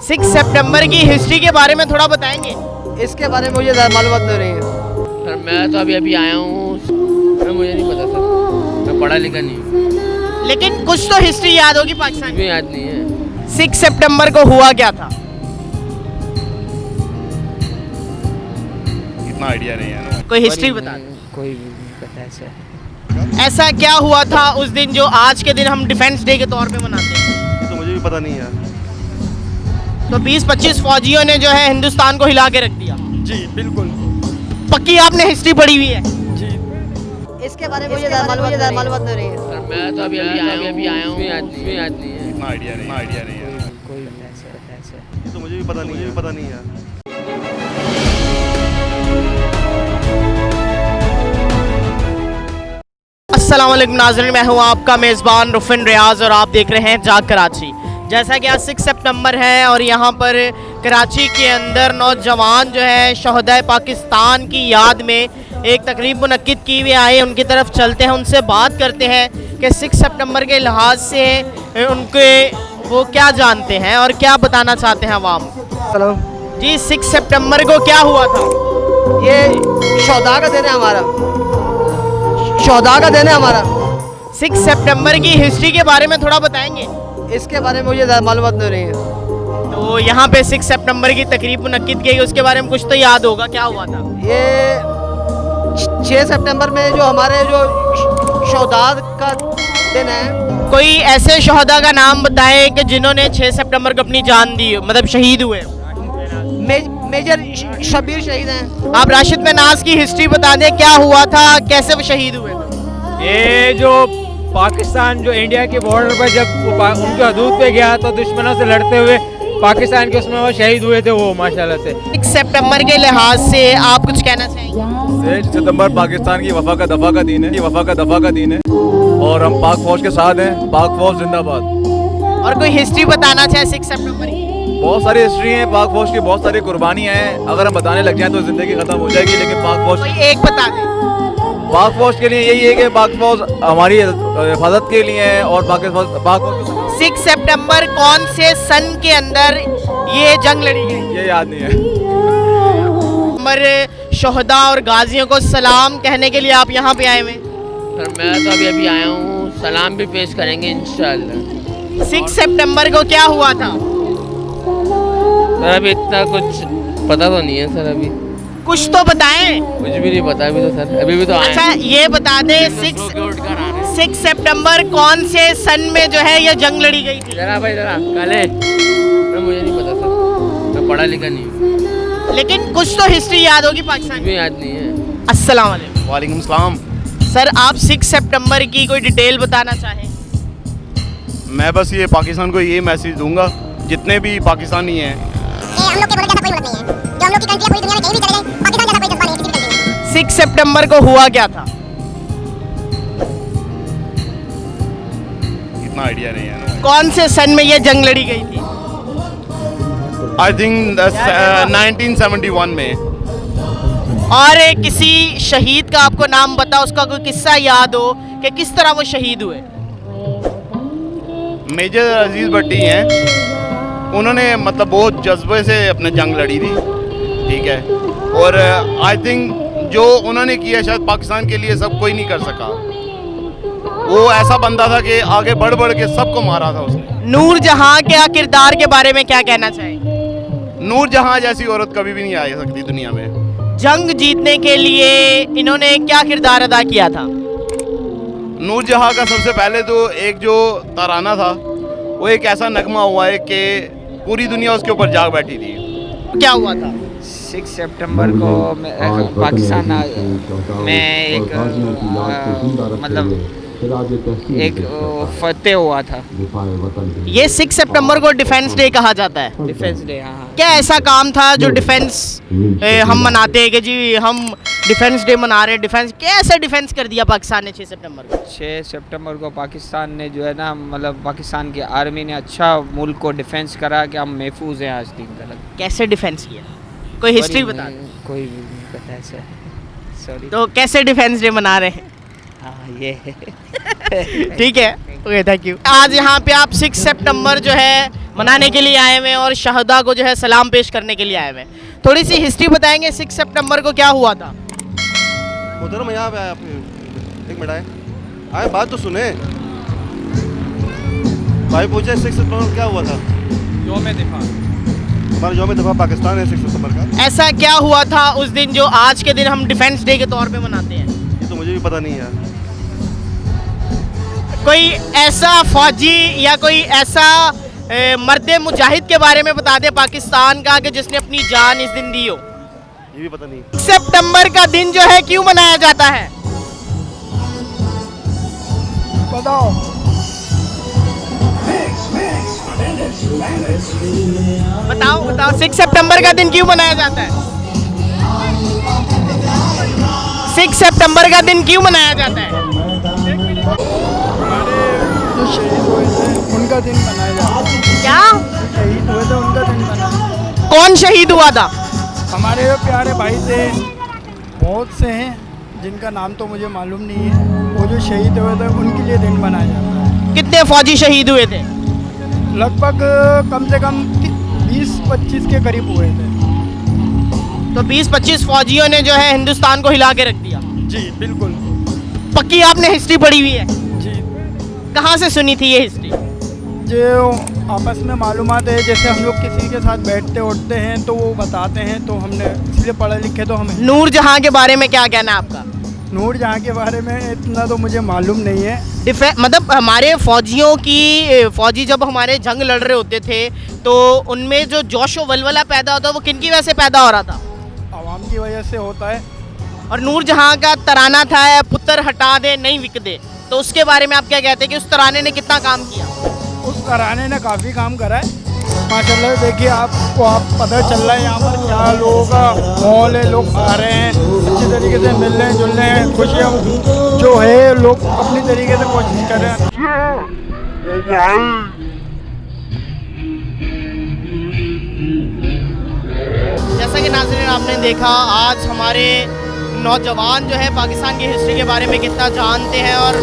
6 सितंबर की हिस्ट्री के बारे में थोड़ा बताएंगे? इसके बारे में मुझे मालूम नहीं है सर। मैं तो अभी आया हूँ, मुझे नहीं पता सर, मैं पढ़ा लिखा नहीं हूँ। लेकिन कुछ तो हिस्ट्री याद होगी पाकिस्तान की। मुझे याद नहीं है। 6 सितंबर को हुआ क्या था? इतना आइडिया नहीं है ना। कोई हिस्ट्री बता दो। कोई भी नहीं पता ऐसा। ऐसा क्या हुआ था उस दिन जो आज के दिन हम डिफेंस डे के तौर पे मनाते हैं? ये तो मुझे भी पता नहीं है। तो 20-25 फौजियों ने जो है हिंदुस्तान को हिला के रख दिया। जी बिल्कुल। पक्की आपने हिस्ट्री पढ़ी हुई है? जी। इसके बारे में मुझे मालूम नहीं है सर मैं तो अभी आया हूँ, मुझे याद नहीं है। इतना आइडिया नहीं है। कोई भी ऐसा। ये तो मुझे भी पता नहीं है। अस्सलाम वालेकुम नाज़रीन, मैं हूँ आपका मेज़बान रुफिन रियाज और आप देख रहे हैं जाग कराची। जैसा कि आज 6 सितंबर है और यहाँ पर कराची के अंदर नौजवान जो है शहदाए पाकिस्तान की याद में एक तकरीब मुनक्किद की हुई आए, उनकी तरफ चलते हैं, उनसे बात करते हैं कि 6 सितंबर के लिहाज से उनके वो क्या जानते हैं और क्या बताना चाहते हैं आवाम। हेलो जी, 6 सितंबर को क्या हुआ था? ये शौदा का दिन है हमारा 6 सितंबर की हिस्ट्री के बारे में थोड़ा बताएंगे? इसके बारे में मुझे मालूम नहीं है। तो यहाँ पे 6 सितंबर की तकरीब मुनक्किद की गई, उसके बारे में कुछ तो याद होगा, क्या हुआ था? ये 6 सितंबर में जो हमारे जो शौदा का दिन है। कोई ऐसे शहदा का नाम बताएं कि जिन्होंने 6 सितंबर को अपनी जान दी, मतलब शहीद हुए। मेजर शबीर शहीद हैं। आप राशिद मनास की हिस्ट्री बता दें, क्या हुआ था, कैसे वो शहीद हुए थे? ये जो पाकिस्तान जो इंडिया के बॉर्डर पर जब उनके हदूद पे गया तो दुश्मनों से लड़ते हुए पाकिस्तान के उसमें वो शहीद हुए थे वो माशाल्लाह से। 6 सितंबर के लिहाज से आप कुछ कहना चाहेंगे? 6 सितंबर पाकिस्तान की वफा का दफा का दिन है और हम पाक फौज के साथ हैं। पाक फौज जिंदाबाद। और कोई हिस्ट्री बताना चाहे 6 सितंबर की? बहुत सारी हिस्ट्री है पाक फौज की, बहुत सारी कुर्बानियाँ हैं। अगर हम बताने लग जाएं तो जिंदगी खत्म हो जाएगी, लेकिन पाक फौज कोई एक बता दें। पाक फौज के लिए यही है कि पाक फौज हमारी हिफाजत के लिए है और पाक फौज 6 सितंबर कौन से सन के अंदर ये जंग लड़ी गई? ये याद नहीं है। हमारे शहदा और गाजियों को सलाम कहने के लिए आप यहाँ पे आए हुए? सर मैं तो अभी आया हूँ, सलाम भी पेश करेंगे इंशाल्लाह। 6 सितंबर को क्या हुआ था? सर अभी इतना कुछ पता तो नहीं है सर, अभी कुछ तो बताएं। कुछ भी नहीं पता अभी तो सर, अभी तो आए अच्छा ये बता दें, 6 सितंबर कौन से सन में जो है ये जंग लड़ी गई थी? जरा काले, मुझे नहीं पता सर, मैं पढ़ा लिखा नहीं हूँ। लेकिन कुछ तो हिस्ट्री याद होगी पाकिस्तान की। मुझे याद नहीं है। अस्सलाम वालेकुम। वालेकुम सलाम। सर आप 6 सितंबर की कोई डिटेल बताना चाहें? मैं बस ये पाकिस्तान को ये मैसेज दूंगा, जितने भी पाकिस्तानी हैं, हम लोग के मुल्क जैसा कोई मुल्क नहीं है। जो हम लोग की कंट्री पूरी दुनिया में कहीं भी चले जाए, पाकिस्तान जैसा कोई जज्बा नहीं है किसी भी कंट्री में। 6 सितंबर को हुआ क्या था? इतना आइडिया नहीं है ना। कौन से सन में ये जंग लड़ी गई थी? आई थिंक 1971 में। और किसी शहीद का आपको नाम बता, उसका कोई किस्सा याद हो कि किस तरह वो शहीद हुए? मेजर अजीज भट्टी हैं, उन्होंने मतलब बहुत जज्बे से अपने जंग लड़ी थी, ठीक है। और आई थिंक जो उन्होंने किया शायद पाकिस्तान के लिए सब कोई नहीं कर सका। वो ऐसा बंदा था कि आगे बढ़ के सबको मारा था उसने। नूर जहां के किरदार के बारे में क्या कहना चाहेंगे? नूर जहां जैसी औरत कभी भी नहीं आ सकती दुनिया में। जंग जीतने के लिए इन्होंने क्या किरदार अदा किया था? नूर जहां का सबसे पहले तो एक जो तराना था, वो एक ऐसा नगमा हुआ है कि पूरी दुनिया उसके ऊपर जाग बैठी थी। क्या हुआ था? 6 सितंबर को पाकिस्तान में एक मतलब एक फतेह हुआ था। ये 6 सितंबर को डिफेंस डे कहा जाता है। Defence day. हाँ। क्या ऐसा काम था जो डिफेंस हम मनाते हैं कि जी हम डिफेंस डे मना रहे हैं, डिफेंस कैसे डिफेंस कर दिया पाकिस्तान ने 6 सितंबर को? 6 सितंबर को पाकिस्तान ने जो है ना, मतलब पाकिस्तान की आर्मी ने अच्छा मुल्क को डिफेंस करा कि हम महफूज हैं आज दिन तक। कैसे डिफेंस किया? कोई हिस्ट्री बता दो। कोई भी नहीं पता ऐसा। सॉरी। तो कैसे डिफेंस डे मना रहे हैं? हाँ ये ठीक है, ओके, थैंक यू। आज यहाँ पे आप 6 सितंबर जो है मनाने के लिए आए हुए हैं और शहदा को जो है सलाम पेश करने के लिए आए हुए हैं। थोड़ी सी हिस्ट्री बताएंगे 6 सितंबर को क्या हुआ था। मोहतरम यहाँ पे आए आप, एक मिनट आए बात तो सुने। भाई पूछे 6 सितंबर को क्या हुआ था? हमारा यौम दिफा पाकिस्तान है 6 सितंबर का। ऐसा क्या हुआ था उस दिन जो आज के दिन हम डिफेंस डे के तौर पे मनाते हैं? ये तो मुझे भी पता नहीं है। कोई ऐसा फौजी या कोई ऐसा मर्द मुजाहिद के बारे में बता दे पाकिस्तान का कि जिसने अपनी जान इस दिन दी हो। ये भी पता नहीं। 6 सितंबर का दिन जो है क्यों मनाया जाता है? बताओ। बताओ 6 सितंबर का दिन क्यों मनाया जाता है? 6 सितंबर का दिन क्यों मनाया जाता है? जो शहीद हुए थे उनका दिन मनाया जाता है। क्या शहीद हुए थे उनका दिन मनाया। कौन शहीद हुआ था? हमारे जो प्यारे भाई थे बहुत से हैं जिनका नाम तो मुझे मालूम नहीं है। वो जो शहीद हुए थे उनके लिए दिन मनाया जाता है। कितने फौजी शहीद हुए थे? लगभग कम से कम 20-25 के करीब हुए थे। तो 20-25 फौजियों ने जो है हिंदुस्तान को हिला के रख दिया। जी बिल्कुल। पक्की आपने हिस्ट्री पढ़ी हुई है? जी। कहाँ से सुनी थी ये हिस्ट्री? जो आपस में मालूमात है, जैसे हम लोग किसी के साथ बैठते उठते हैं तो वो बताते हैं, तो हमने इसलिए पढ़े लिखे तो हमें। नूर जहाँ के बारे में क्या कहना है आपका? नूर जहाँ के बारे में इतना तो मुझे मालूम नहीं है। मतलब हमारे फौजी जब हमारे जंग लड़ रहे होते थे तो उनमें जो जोश व वलवला पैदा होता है वो किनकी वजह से पैदा हो रहा था? आवाम की वजह से होता है। और नूर जहाँ का तराना था पुत्र हटा दे नहीं विक दे, तो उसके बारे में आप क्या कहते हैं कि उस तराने ने कितना काम किया? उस तराने ने काफ़ी काम करा है माशाल्लाह। देखिए आपको पता चल रहा है यहाँ पर क्या लोगों का माहौल है। लोग आ रहे हैं अच्छी तरीके से, मिल रहे हैं जुल रहे हैं, खुशियाँ जो है लोग अपनी तरीके से कोशिश कर रहे हैं। जैसा कि नाज़रीन आपने देखा आज हमारे नौजवान जो है पाकिस्तान की हिस्ट्री के बारे में कितना जानते हैं और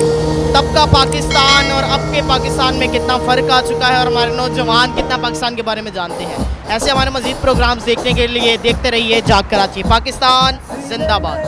तब का पाकिस्तान और अब के पाकिस्तान में कितना फ़र्क आ चुका है और हमारे नौजवान कितना पाकिस्तान के बारे में जानते हैं। ऐसे हमारे मज़ीद प्रोग्राम्स देखने के लिए देखते रहिए जाग कराची। पाकिस्तान जिंदाबाद।